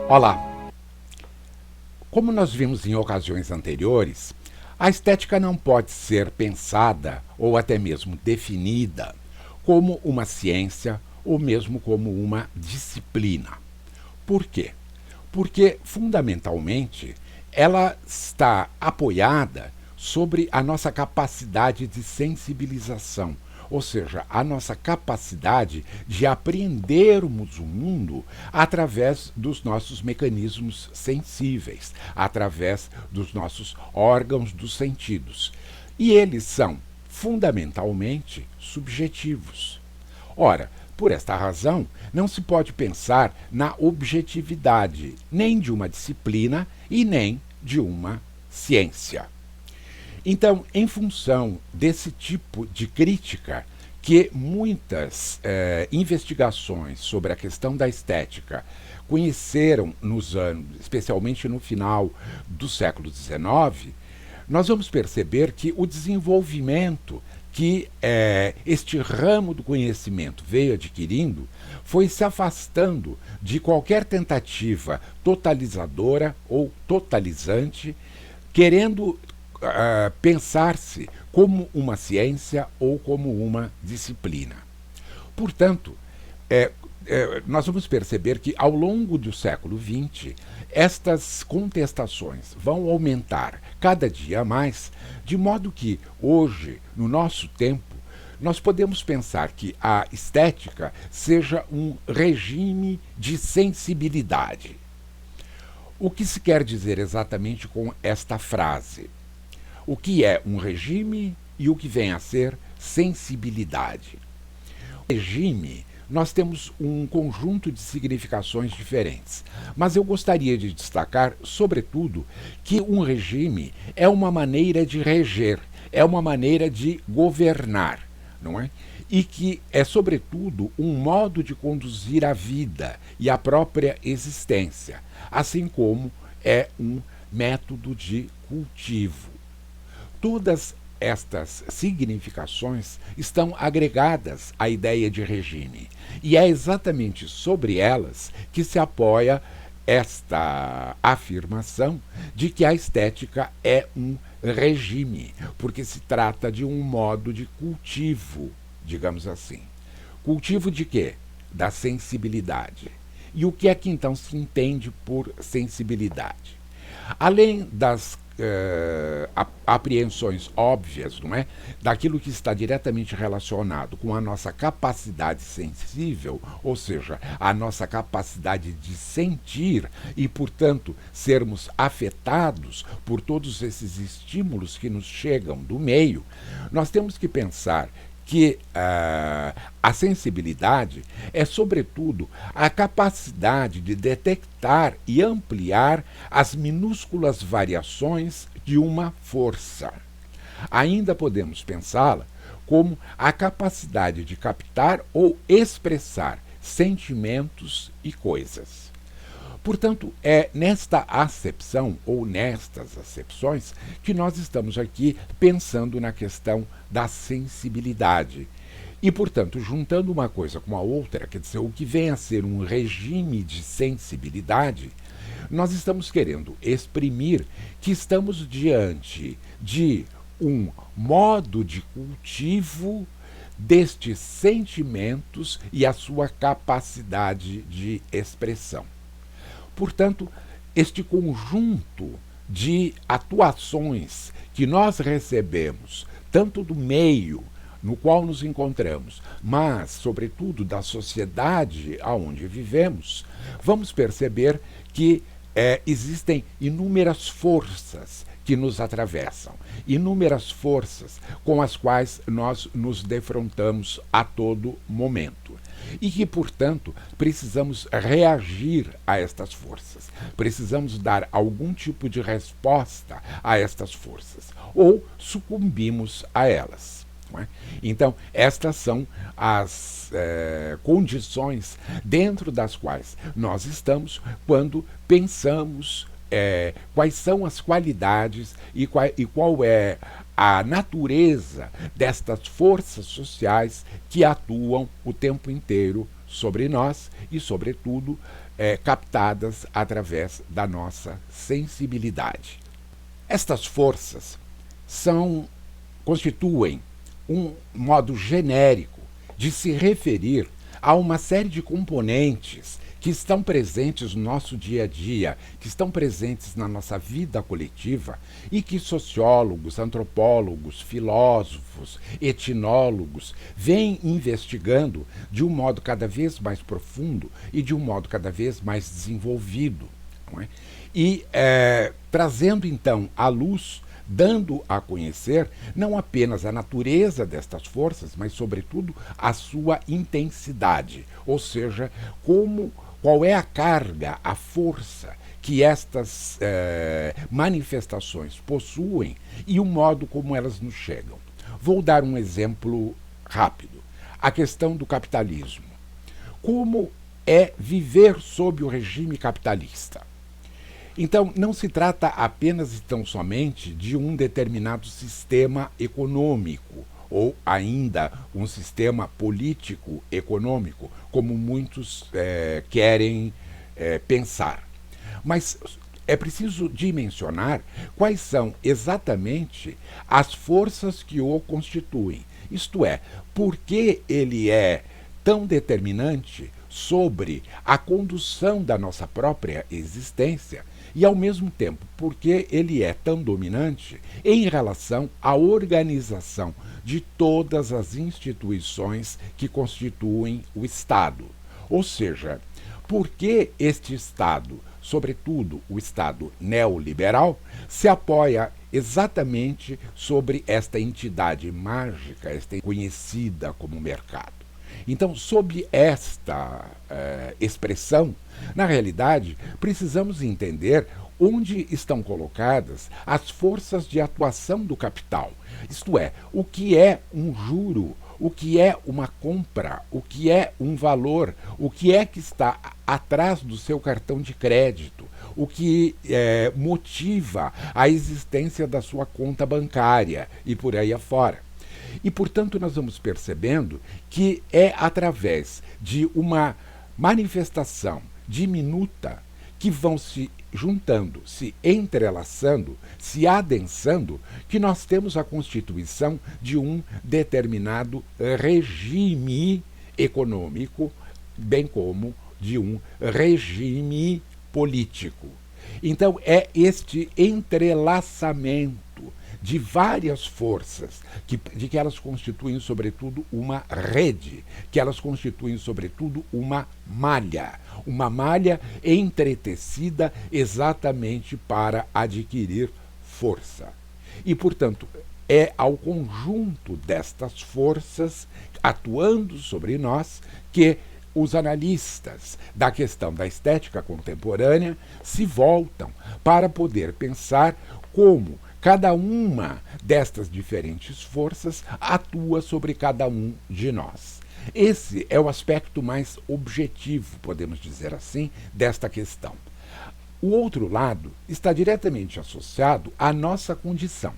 Olá! Como nós vimos em ocasiões anteriores, a estética não pode ser pensada ou até mesmo definida como uma ciência ou mesmo como uma disciplina. Por quê? Porque, fundamentalmente, ela está apoiada sobre a nossa capacidade de sensibilização, ou seja, a nossa capacidade de apreendermos o mundo através dos nossos mecanismos sensíveis, através dos nossos órgãos dos sentidos. E eles são, fundamentalmente, subjetivos. Ora, por esta razão, não se pode pensar na objetividade nem de uma disciplina e nem de uma ciência. Então, em função desse tipo de crítica, que muitas investigações sobre a questão da estética conheceram nos anos, especialmente no final do século XIX, nós vamos perceber que o desenvolvimento que este ramo do conhecimento veio adquirindo foi se afastando de qualquer tentativa totalizadora ou totalizante, querendo pensar-se como uma ciência ou como uma disciplina. Portanto, nós vamos perceber que ao longo do século XX, estas contestações vão aumentar cada dia mais, de modo que hoje, no nosso tempo, nós podemos pensar que a estética seja um regime de sensibilidade. O que se quer dizer exatamente com esta frase? O que é um regime e o que vem a ser sensibilidade? O regime, nós temos um conjunto de significações diferentes, mas eu gostaria de destacar, sobretudo, que um regime é uma maneira de reger, é uma maneira de governar, não é? E que é, sobretudo, um modo de conduzir a vida e a própria existência, assim como é um método de cultivo. Todas estas significações estão agregadas à ideia de regime, e é exatamente sobre elas que se apoia esta afirmação de que a estética é um regime, porque se trata de um modo de cultivo, digamos assim. Cultivo de quê? Da sensibilidade. E o que é que então se entende por sensibilidade? Além das apreensões óbvias, não é? Daquilo que está diretamente relacionado com a nossa capacidade sensível, ou seja, a nossa capacidade de sentir e, portanto, sermos afetados por todos esses estímulos que nos chegam do meio, nós temos que pensar que a sensibilidade é, sobretudo, a capacidade de detectar e ampliar as minúsculas variações de uma força. Ainda podemos pensá-la como a capacidade de captar ou expressar sentimentos e coisas. Portanto, é nesta acepção ou nestas acepções que nós estamos aqui pensando na questão da sensibilidade. E, portanto, juntando uma coisa com a outra, quer dizer, o que vem a ser um regime de sensibilidade, nós estamos querendo exprimir que estamos diante de um modo de cultivo destes sentimentos e a sua capacidade de expressão. Portanto, este conjunto de atuações que nós recebemos, tanto do meio no qual nos encontramos, mas, sobretudo, da sociedade aonde vivemos, vamos perceber que existem inúmeras forças que nos atravessam, inúmeras forças com as quais nós nos defrontamos a todo momento. E que, portanto, precisamos reagir a estas forças, precisamos dar algum tipo de resposta a estas forças, ou sucumbimos a elas. Não é? Então, estas são as condições dentro das quais nós estamos quando pensamos quais são as qualidades e qual é a natureza destas forças sociais que atuam o tempo inteiro sobre nós e, sobretudo, captadas através da nossa sensibilidade. Estas forças constituem um modo genérico de se referir a uma série de componentes que estão presentes no nosso dia a dia, que estão presentes na nossa vida coletiva e que sociólogos, antropólogos, filósofos, etnólogos vêm investigando de um modo cada vez mais profundo e de um modo cada vez mais desenvolvido. Não é? E trazendo então à luz, dando a conhecer não apenas a natureza destas forças, mas sobretudo a sua intensidade, ou seja, qual é a carga, a força que estas manifestações possuem e o modo como elas nos chegam. Vou dar um exemplo rápido. A questão do capitalismo. Como é viver sob o regime capitalista? Então, não se trata apenas e tão somente de um determinado sistema econômico, ou ainda um sistema político-econômico, como muitos querem pensar. Mas é preciso dimensionar quais são exatamente as forças que o constituem. Isto é, por que ele é tão determinante sobre a condução da nossa própria existência e, ao mesmo tempo, porque ele é tão dominante em relação à organização de todas as instituições que constituem o Estado. Ou seja, por que este Estado, sobretudo o Estado neoliberal, se apoia exatamente sobre esta entidade mágica, esta conhecida como mercado. Então, sob esta expressão, na realidade, precisamos entender onde estão colocadas as forças de atuação do capital. Isto é, o que é um juro, o que é uma compra, o que é um valor, o que é que está atrás do seu cartão de crédito, o que motiva a existência da sua conta bancária e por aí afora. E, portanto, nós vamos percebendo que é através de uma manifestação diminuta que vão se juntando, se entrelaçando, se adensando, que nós temos a constituição de um determinado regime econômico, bem como de um regime político. Então, é este entrelaçamento de várias forças, de que elas constituem, sobretudo, uma rede, que elas constituem, sobretudo, uma malha entretecida exatamente para adquirir força. E, portanto, é ao conjunto destas forças atuando sobre nós que os analistas da questão da estética contemporânea se voltam para poder pensar como cada uma destas diferentes forças atua sobre cada um de nós. Esse é o aspecto mais objetivo, podemos dizer assim, desta questão. O outro lado está diretamente associado à nossa condição,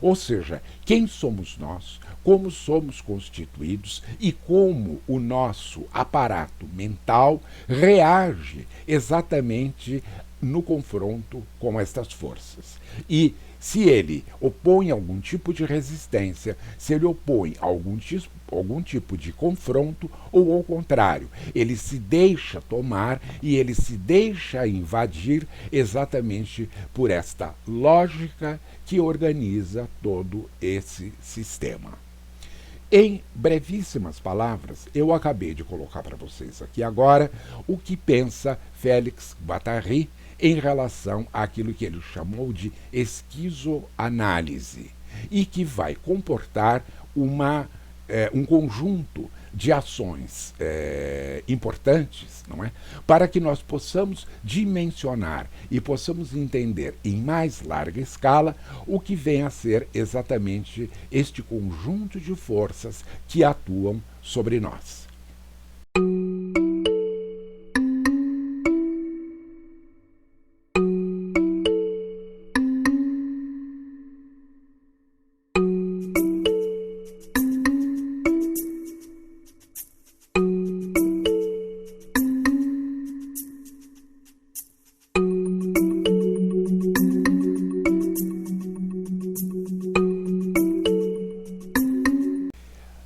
ou seja, quem somos nós, como somos constituídos e como o nosso aparato mental reage exatamente no confronto com estas forças. E se ele opõe algum tipo de resistência, se ele opõe algum tipo de confronto, ou ao contrário, ele se deixa tomar e ele se deixa invadir exatamente por esta lógica que organiza todo esse sistema. Em brevíssimas palavras, eu acabei de colocar para vocês aqui agora o que pensa Félix Guattari em relação àquilo que ele chamou de esquizoanálise e que vai comportar um conjunto de ações importantes, não é? Para que nós possamos dimensionar e possamos entender em mais larga escala o que vem a ser exatamente este conjunto de forças que atuam sobre nós.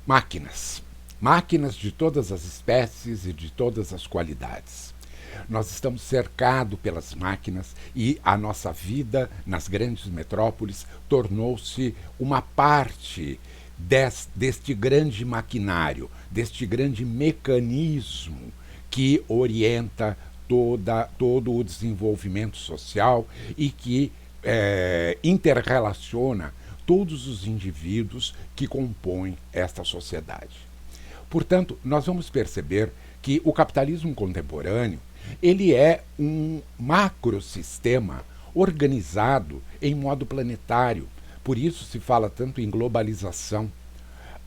Máquinas. Máquinas de todas as espécies e de todas as qualidades. Nós estamos cercados pelas máquinas e a nossa vida nas grandes metrópoles tornou-se uma parte deste grande maquinário, deste grande mecanismo que orienta todo o desenvolvimento social e que interrelaciona todos os indivíduos que compõem esta sociedade. Portanto, nós vamos perceber que o capitalismo contemporâneo ele é um macrosistema organizado em modo planetário. Por isso se fala tanto em globalização.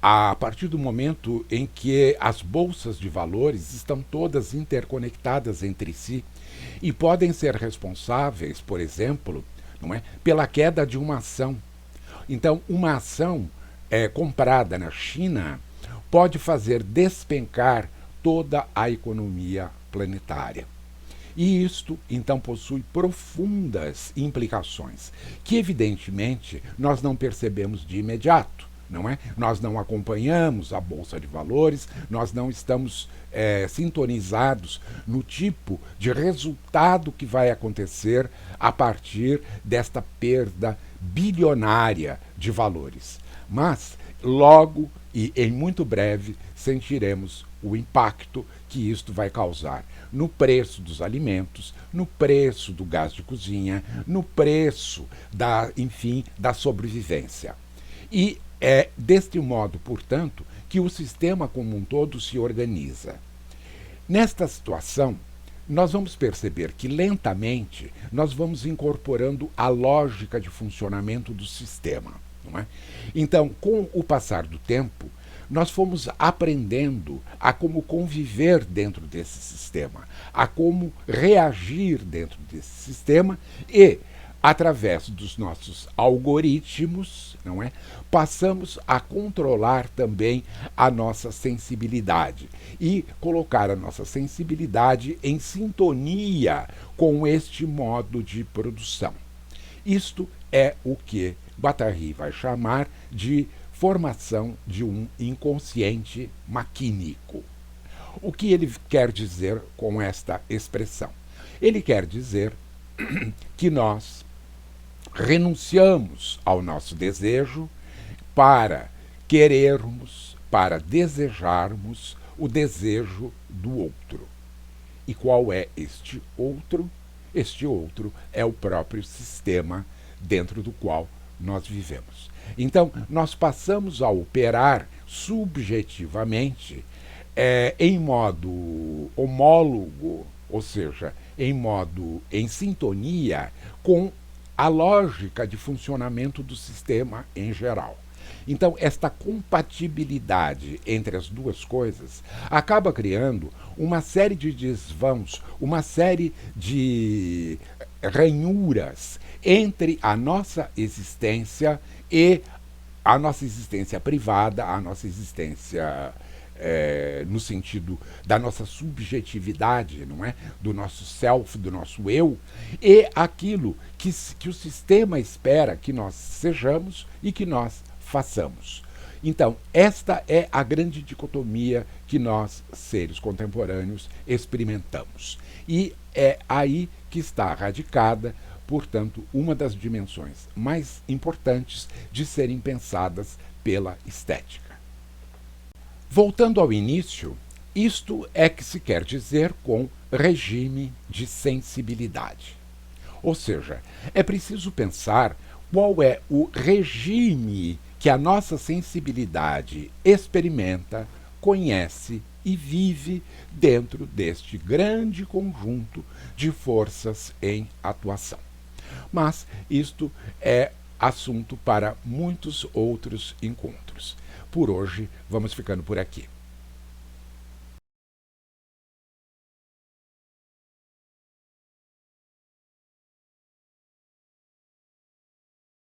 A partir do momento em que as bolsas de valores estão todas interconectadas entre si e podem ser responsáveis, por exemplo, não é, pela queda de uma ação. Então, uma ação comprada na China pode fazer despencar toda a economia planetária. E isto, então, possui profundas implicações, que evidentemente nós não percebemos de imediato, não é? Nós não acompanhamos a Bolsa de Valores, nós não estamos sintonizados no tipo de resultado que vai acontecer a partir desta perda bilionária de valores. Mas, logo e em muito breve, sentiremos o impacto que isto vai causar no preço dos alimentos, no preço do gás de cozinha, no preço da sobrevivência. E é deste modo, portanto, que o sistema como um todo se organiza. Nesta situação, nós vamos perceber que lentamente nós vamos incorporando a lógica de funcionamento do sistema. Não é? Então, com o passar do tempo, nós fomos aprendendo a como conviver dentro desse sistema, a como reagir dentro desse sistema e, através dos nossos algoritmos, não é? Passamos a controlar também a nossa sensibilidade e colocar a nossa sensibilidade em sintonia com este modo de produção. Isto é o que Guattari vai chamar de formação de um inconsciente maquínico. O que ele quer dizer com esta expressão? Ele quer dizer que nós renunciamos ao nosso desejo para querermos, para desejarmos o desejo do outro. E qual é este outro? Este outro é o próprio sistema dentro do qual nós vivemos. Então, nós passamos a operar subjetivamente em modo homólogo, ou seja, em sintonia com a lógica de funcionamento do sistema em geral. Então, esta compatibilidade entre as duas coisas acaba criando uma série de desvãos, uma série de ranhuras entre a nossa existência e a nossa existência privada, a nossa existência no sentido da nossa subjetividade, não é? Do nosso self, do nosso eu, e aquilo que o sistema espera que nós sejamos e que nós façamos. Então, esta é a grande dicotomia que nós, seres contemporâneos, experimentamos. E é aí que está radicada, portanto, uma das dimensões mais importantes de serem pensadas pela estética. Voltando ao início, isto é que se quer dizer com regime de sensibilidade. Ou seja, é preciso pensar qual é o regime que a nossa sensibilidade experimenta, conhece e vive dentro deste grande conjunto de forças em atuação. Mas isto é assunto para muitos outros encontros. Por hoje, vamos ficando por aqui.